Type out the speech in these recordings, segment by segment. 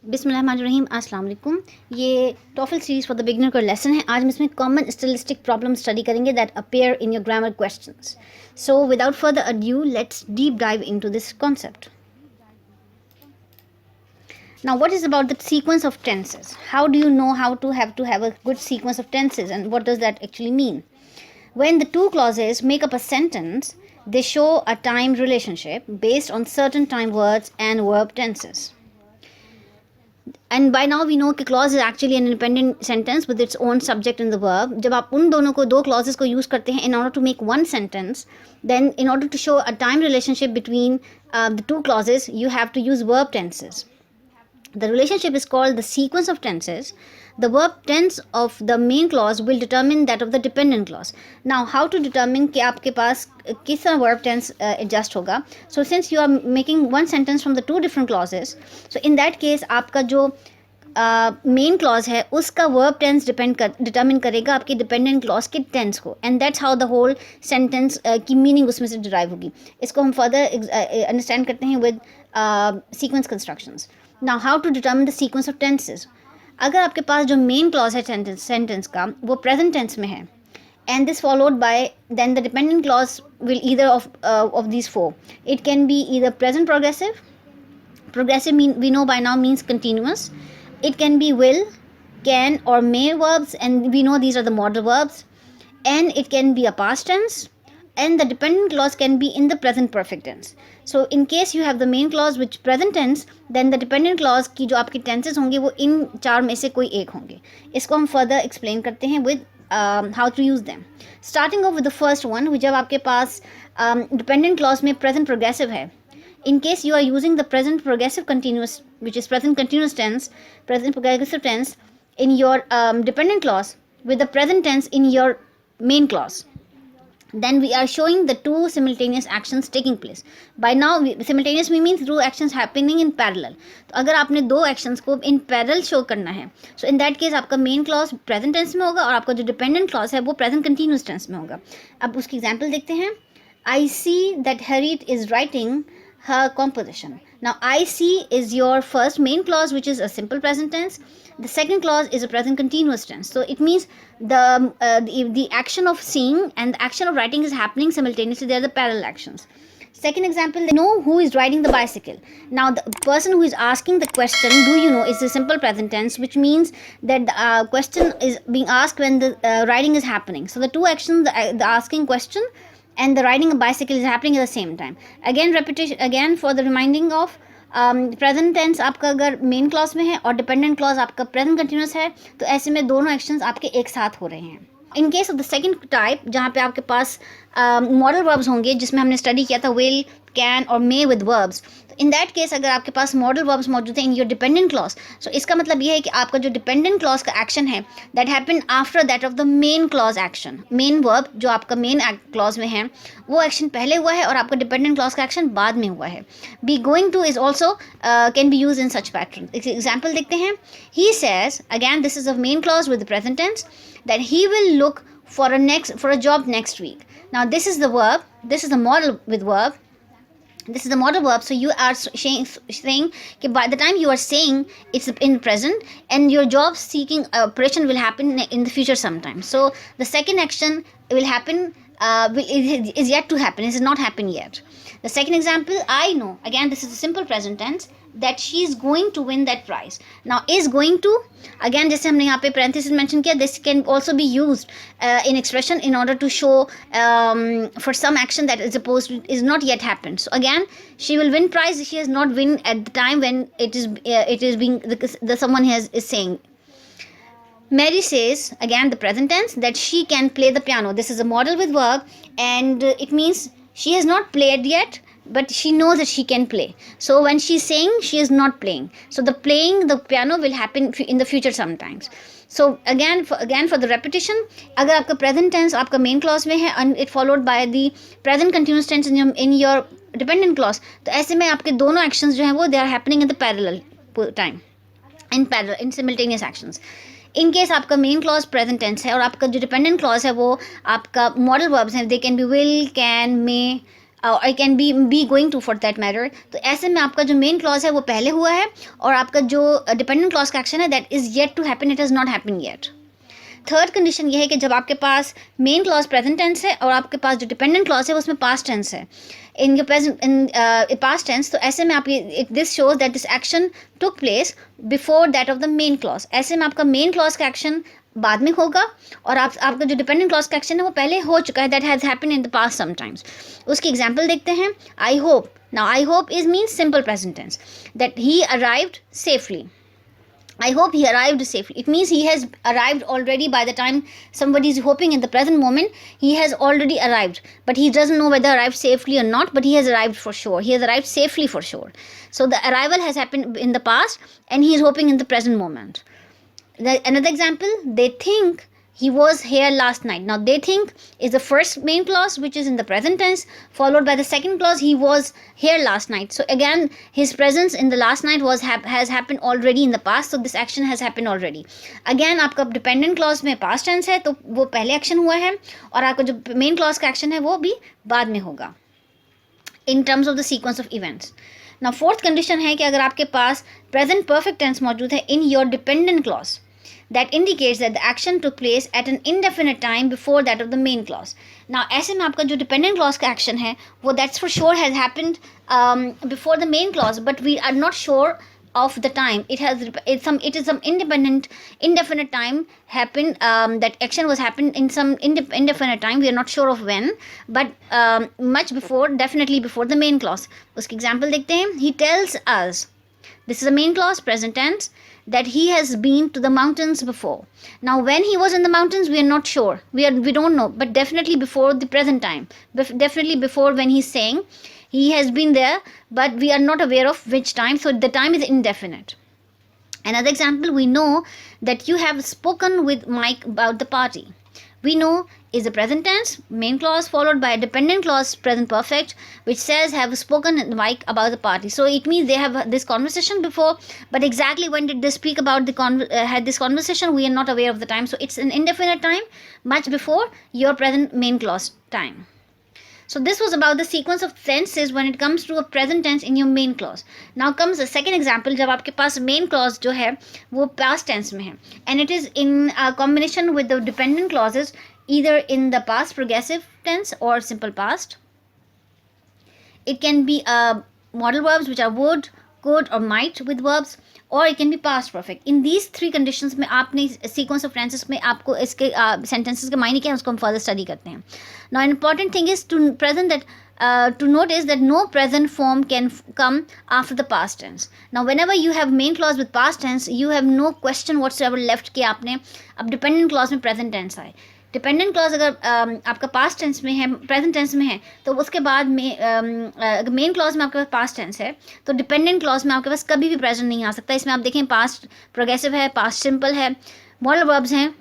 बिस्मिल्लाहिर्रहमानिर्रहीम, अस्सलाम वालेकुम। ये टॉफल सीरीज़ फॉर द बिगिनर का लेसन है। आज हम इसमें कॉमन स्टिलिस्टिक प्रॉब्लम स्टडी करेंगे that appear in your grammar questions. So without further adieu let's deep dive into this concept. Now, what is about the sequence of tenses? How do you know how to have a good sequence of tenses, and what does that actually mean? When the two clauses make up a sentence, they show a time relationship based on certain time words and verb tenses. And by now we know कि clause is actually an independent sentence with its own subject and the verb. जब आप उन दोनों को दो clauses को use करते हैं in order to make one sentence, then in order to show a time relationship between the two clauses, you have to use verb tenses. The relationship is called the sequence of tenses. The verb tense of the main clause will determine that of the dependent clause. Now, how to determine कि आपके पास किस तरह verb tense adjust होगा? So, since you are making one sentence from the two different clauses, so in that case आपका जो main clause है उसका verb tense determine करेगा आपके डिपेंडेंट क्लॉज के टेंस को, and that's how the whole sentence की मीनिंग उसमें से डिराइव होगी. इसको हम फर्दर अंडरस्टैंड करते हैं with sequence constructions. Now how to determine the sequence of tenses. अगर आपके पास जो मेन क्लॉज है सेंटेंस का वो प्रेजेंट टेंस में है, and this followed by then the dependent clause will either of these four. It can be either present progressive we know by now means continuous. It can be will, can or may verbs, and we know these are the modal verbs. And it can be a past tense, and the dependent clause can be in the present perfect tense. So in case you have the main clause which present tense, then the dependent clause की जो आपके tenses होंगे वो इन चार में से कोई एक होंगे. इसको हम further explain करते हैं with how to use them. Starting off with the first one, जब आपके पास dependent clause में present progressive है. In case you are using the present progressive continuous, which is present continuous tense, present progressive tense in your dependent clause with the present tense in your main clause, then we are showing the two simultaneous actions taking place. By now, simultaneous means two actions happening in parallel. तो अगर आपने दो actions को in parallel show करना है, so in that case आपका main clause present tense में होगा और आपका जो dependent clause है वो present continuous tense में होगा. अब उसकी example देखते हैं. I see that Harriet is writing her composition. Now I see is your first main clause, which is a simple present tense. The second clause is a present continuous tense. So it means the action of seeing and the action of writing is happening simultaneously. They are the parallel actions. Second example, they know who is riding the bicycle. Now the person who is asking the question, do you know, is a simple present tense, which means that the question is being asked when the riding is happening. So the two actions, the asking question and the riding a bicycle is happening at the same time. Again repetition, again for the reminding of present tense आपका अगर main clause में है और dependent clause आपका present continuous है, तो ऐसे में दोनों actions आपके एक साथ हो रहे हैं. In case of the second type, जहाँ पे आपके पास modal verbs होंगे जिसमें हमने study किया था will, can और may with verbs. तो in that case अगर आपके पास modal verbs मौजूद हैं in your dependent clause, so इसका मतलब ये है कि आपका जो dependent clause का action है that happened after that of the main clause action. Main verb जो आपका main clause में है वो action पहले हुआ है और आपका dependent clause का action बाद में हुआ है. Be going to is also can be used in such pattern. Example देखते हैं. He says, again this is a main clause with the present tense, that he will look for a job next week. Now this is the verb, this is the modal with verb, this is the modal verb. So you are saying that by the time you are saying it's in present, and your job seeking operation will happen in the future sometime. So the second action will happen is yet to happen. It has not happened yet. The second example, I know, again this is a simple present tense, that she is going to win that prize. Now is going to, again जैसे हमने यहाँ पे parenthesis mention किया, this can also be used in expression in order to show for some action that is supposed to is not yet happened. So again she will win prize, she has not win at the time when it is being the someone is saying. Mary says, again the present tense, that she can play the piano. This is a modal with verb, and it means she has not played yet, but she knows that she can play. So when she's saying, she is not playing. So the playing the piano will happen in the future sometimes. So again for the repetition, अगर आपका present tense आपका main clause में है and it followed by the present continuous tense in your dependent clause, तो ऐसे में आपके दोनों actions जो हैं वो they are happening in the parallel time, in simultaneous actions. In case आपका main clause present tense है और आपका जो dependent clause है वो आपका modal verbs हैं, they can be will, can, may, I can be going to for that matter. तो ऐसे में आपका जो मेन क्लॉज है वो पहले हुआ है, और आपका जो डिपेंडेंट क्लॉज का एक्शन है that is yet to happen, it has not happen yet. Third condition ये है कि जब आपके पास मेन क्लॉज प्रेजेंट टेंस है और आपके पास जो डिपेंडेंट क्लॉज है उसमें पास्ट टेंस है, in your present in past tense, तो ऐसे में आप ये this shows that this action took place before that of the main clause. ऐसे में आपका मेन क्लॉज का एक्शन बाद में होगा, और आपका जो डिपेंडेंट क्लॉज का एक्शन है वो पहले हो चुका है, that has happen in the past sometimes. उसकी एग्जाम्पल देखते हैं. I hope. Now I hope is means simple present tense, that he arrived safely. I hope he arrived safely. It means he has arrived already by the time somebody is hoping in the present moment. He has already arrived. But he doesn't know whether arrived safely or not, but he has arrived for sure. He has arrived safely for sure. So the arrival has happened in the past and he is hoping in the present moment. Another example, they think he was here last night. Now they think is the first main clause which is in the present tense, followed by the second clause, he was here last night. So again his presence in the last night has happened already in the past, so this action has happened already. Again आपका dependent clause में past tense है तो वो पहले action हुआ है, और आपका जो main clause का action है वो भी बाद में होगा in terms of the sequence of events. Now fourth condition है कि अगर आपके पास present perfect tense मौजूद है in your dependent clause, that indicates that the action took place at an indefinite time before that of the main clause. Now ऐसे में आपका जो dependent clause का action है वो that's for sure has happened before the main clause, but we are not sure of the time. It is some indefinite time happened, that action was happened in some indefinite time, we are not sure of when, but much before, definitely before the main clause. उसकी example देखते हैं. He tells us, this is a main clause, present tense, that he has been to the mountains before. Now when he was in the mountains we are not sure, we don't know, but definitely before the present time, definitely before when he's saying he has been there, but we are not aware of which time, so the time is indefinite. Another example, we know that you have spoken with Mike about the party. We know is the present tense, main clause followed by a dependent clause, present perfect, which says have spoken with Mike about the party. So it means they have this conversation before, but exactly when did they speak about had this conversation, we are not aware of the time. So it's an indefinite time, much before your present main clause time. So this was about the sequence of tenses when it comes to a present tense in your main clause. Now comes the second example, जब आपके पास main clause जो है वो past tense में है, and it is in a combination with the dependent clauses, either in the past progressive tense or simple past. It can be modal verbs which are would, could or might with verbs, or it can be past perfect. In these three conditions में आपने sequence of tenses में आपको इसके sentences के मायने क्या है उसको हम further study करते हैं. Now an important thing is to present that to notice that no present form can come after the past tense. Now whenever you have main clause with past tense, you have no question whatsoever left कि आपने अब dependent clause में present tense आए. Dependent clause अगर आपका past tense में है, present tense में है, तो उसके बाद में अगर मेन क्लॉज में आपके पास पास्ट टेंस है तो डिपेंडेंट क्लॉज में आपके पास कभी भी प्रेजेंट नहीं आ सकता. इसमें आप देखें पास्ट प्रोग्रेसिव है, पास्ट सिंपल है, मॉडल वर्ब्स हैं,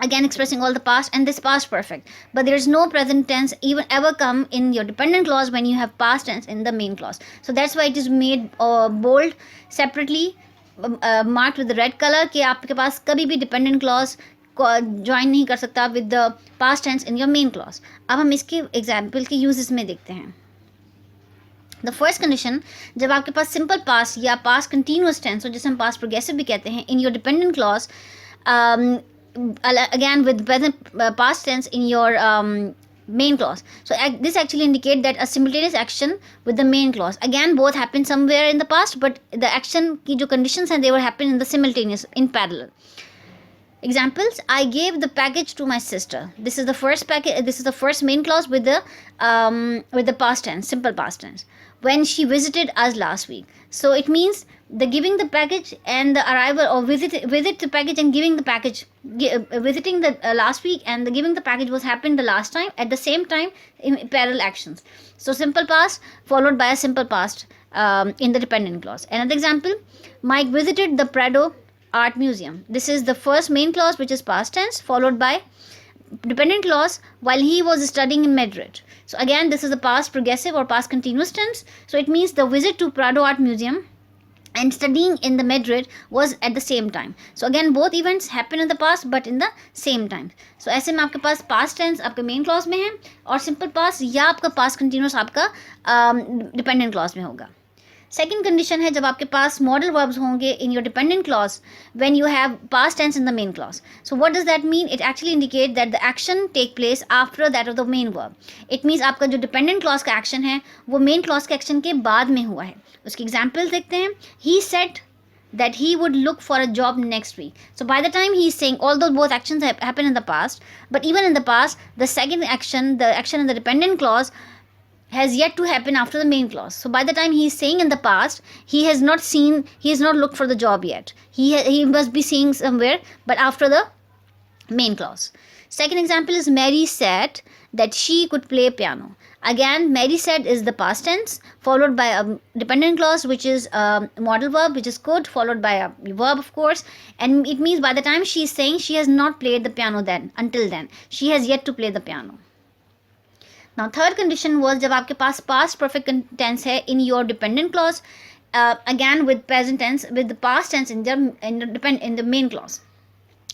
again expressing all the past, and this past perfect, but there is no present tense even ever come in your dependent clause when you have past tense in the main clause. So that's why it is made bold separately, marked with the red color कि आपके पास कभी भी dependent clause join नहीं कर सकता with the past tense in your main clause. अब हम इसके एग्जाम्पल के यूजेस में देखते हैं. द फर्स्ट कंडीशन, जब आपके पास सिंपल पास्ट या पास्ट कंटिन्यूस टेंस हो, जिसे हम पास्ट प्रोग्रेसिव भी कहते हैं, in your dependent clause again with present past tense in your main clause. So this actually indicate that a simultaneous action with the main clause. Again both happened somewhere in the past, but the action की जो conditions हैं they were happening in the simultaneous, in parallel. Examples, I gave the package to my sister. This is the first package. This is the first main clause with the past tense, simple past tense. When she visited us last week. So it means the giving the package and the arrival, or visit the package and giving the package, visiting the last week and the giving the package was happened the last time at the same time in parallel actions. So simple past followed by a simple past in the dependent clause. Another example, Mike visited the Prado Art Museum. This is the first main clause which is past tense followed by dependent clause while he was studying in Madrid. So again this is the past progressive or past continuous tense. So it means the visit to Prado Art Museum and studying in the Madrid was at the same time. So again both events happen in the past but in the same time. So ऐसे में आपके पास past tense आपके main clause में है और simple past या आपका past continuous आपका dependent clause में होगा. Second condition है जब आपके पास modal verbs होंगे in your dependent clause when you have past tense in the main clause. So what does that mean? It actually indicates that the action take place after that of the main verb. It means आपका जो dependent clause का action है वो main clause के action के बाद में हुआ है. उसकी example देखते हैं. He said that he would look for a job next week. So by the time he is saying, although both actions happen in the past, but even in the past, the second action, the action in the dependent clause, has yet to happen after the main clause. So by the time he is saying in the past, he has not looked for the job yet. He must be seeing somewhere, but after the main clause. Second example is Mary said that she could play piano. Again, Mary said is the past tense followed by a dependent clause which is a modal verb which is could followed by a verb of course, and it means by the time she is saying she has not played the piano then, until then she has yet to play the piano. Now third condition was जब आपके पास past perfect tense है in your dependent clause, again with present tense with the past tense in the main clause.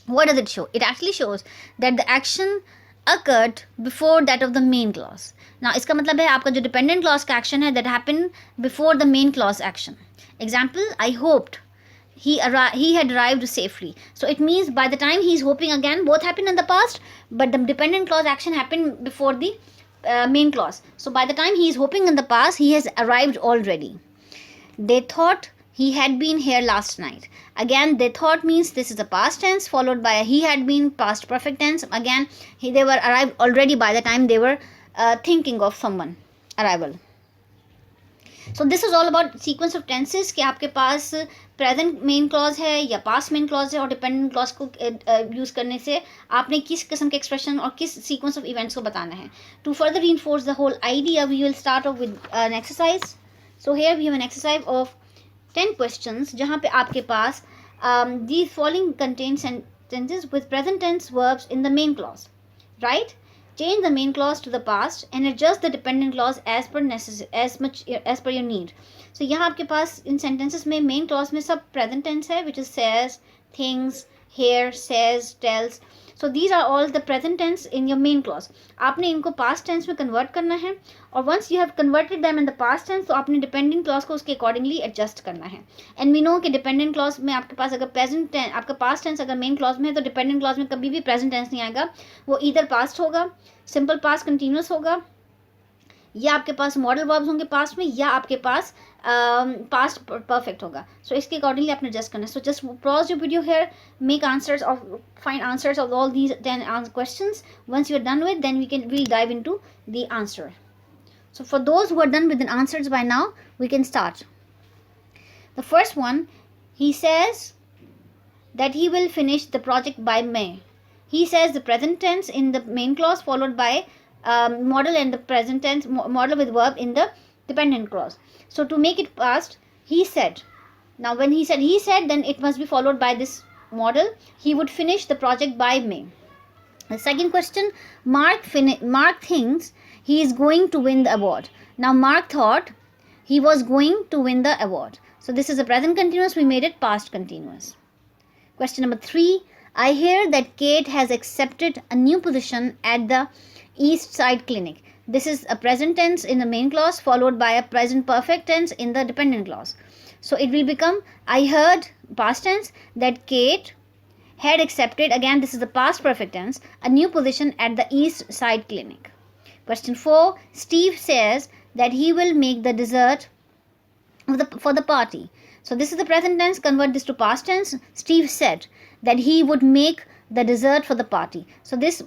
What does it show? It actually shows that the action occurred before that of the main clause. Now इसका मतलब है आपका जो dependent clause का action है that happened before the main clause action. Example, I hoped he had arrived safely. So it means by the time he is hoping, again both happened in the past but the dependent clause action happened before the main clause. So by the time he is hoping in the past, he has arrived already. They thought he had been here last night. Again, they thought means this is the past tense followed by a he had been past perfect tense. Again, they were arrived already by the time they were thinking of someone arrival. So this is all about sequence of tenses कि आपके पास present main clause है या past main clause है और dependent clause को use करने से आपने किस किस्म के expression और किस sequence of events को बताना है. To further reinforce the whole idea, we will start off with an exercise. So here we have an exercise of 10 questions जहाँ पे आपके पास these following contain sentences with present tense verbs in the main clause. Right? Change the main clause to the past and adjust the dependent clause as per your need. So यहाँ आपके पास इन sentences में main clause में सब present tense है which is says, thinks, hear, says, tells. So these are all the present tense in your main clause. आपने इनको past tense में convert करना है और once you have converted them in the past tense तो आपने dependent clause को उसके accordingly adjust करना है. And we know कि dependent clause में आपके पास अगर present tense आपका past tense अगर main clause में है तो dependent clause में कभी भी present tense नहीं आएगा. वो either past होगा, simple past continuous होगा, या आपके पास मॉडल वर्ब्स होंगे पास्ट में या आपके पास पास्ट परफेक्ट होगा. सो इसके अकॉर्डिंगली आपने एडजस्ट करना है. So just pause your video here, make answers और find answers of all these 10 questions. Once you are done with then we'll dive into the answer. So for those who are done with the answers by now, we can start. The first one, he says that he will finish the project by May. He says the present tense in the main clause followed by modal and the present tense modal with verb in the dependent clause. So to make it past, he said. Now when he said, then it must be followed by this modal. He would finish the project by May. The second question, Mark thinks he is going to win the award. Now Mark thought he was going to win the award. So this is a present continuous, we made it past continuous. Question number 3, I hear that Kate has accepted a new position at the East Side Clinic. This is a present tense in the main clause followed by a present perfect tense in the dependent clause. So it will become, I heard, past tense, that Kate had accepted, again this is the past perfect tense, a new position at the East Side Clinic. Question 4, Steve says that he will make the dessert for the party. So this is the present tense, convert this to past tense. Steve said that he would make the dessert for the party. So this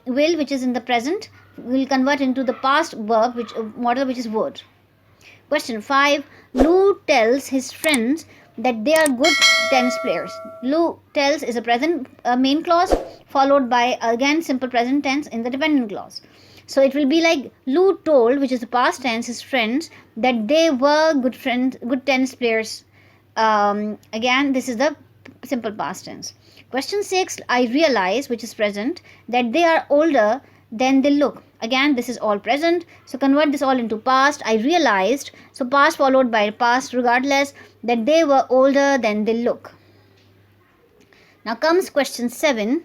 will, which is in the present, will convert into the past verb which model which is would. Question 5, Lou tells his friends that they are good tennis players. Lou tells is a present main clause followed by again simple present tense in the dependent clause. So it will be like Lou told, which is the past tense, his friends that they were good tennis players. Again this is the simple past tense. Question 6, I realize, which is present, that they are older then they look. Again, this is all present. So convert this all into past. I realized, so past followed by past regardless, that they were older than they look. Now comes question 7.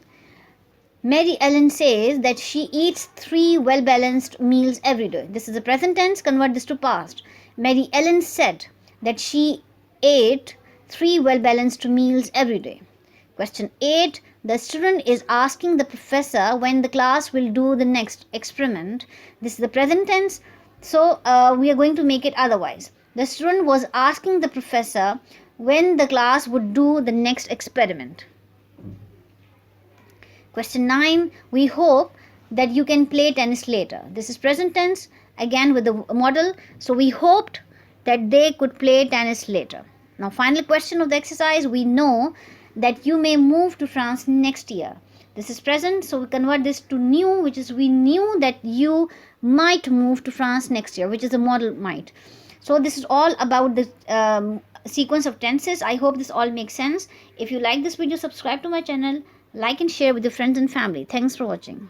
Mary Ellen says that she eats 3 well-balanced meals every day. This is the present tense. Convert this to past. Mary Ellen said that she ate 3 well-balanced meals every day. Question 8. The student is asking the professor when the class will do the next experiment. This is the present tense. So we are going to make it otherwise. The student was asking the professor when the class would do the next experiment. Question 9. We hope that you can play tennis later. This is present tense, again with the model. So we hoped that they could play tennis later. Now final question of the exercise. We know that you may move to France next year. This is present, so we convert this to new, which is we knew that you might move to France next year, which is the model might. So this is all about the sequence of tenses. I hope this all makes sense. If you like this video, subscribe to my channel, like and share with your friends and family. Thanks for watching.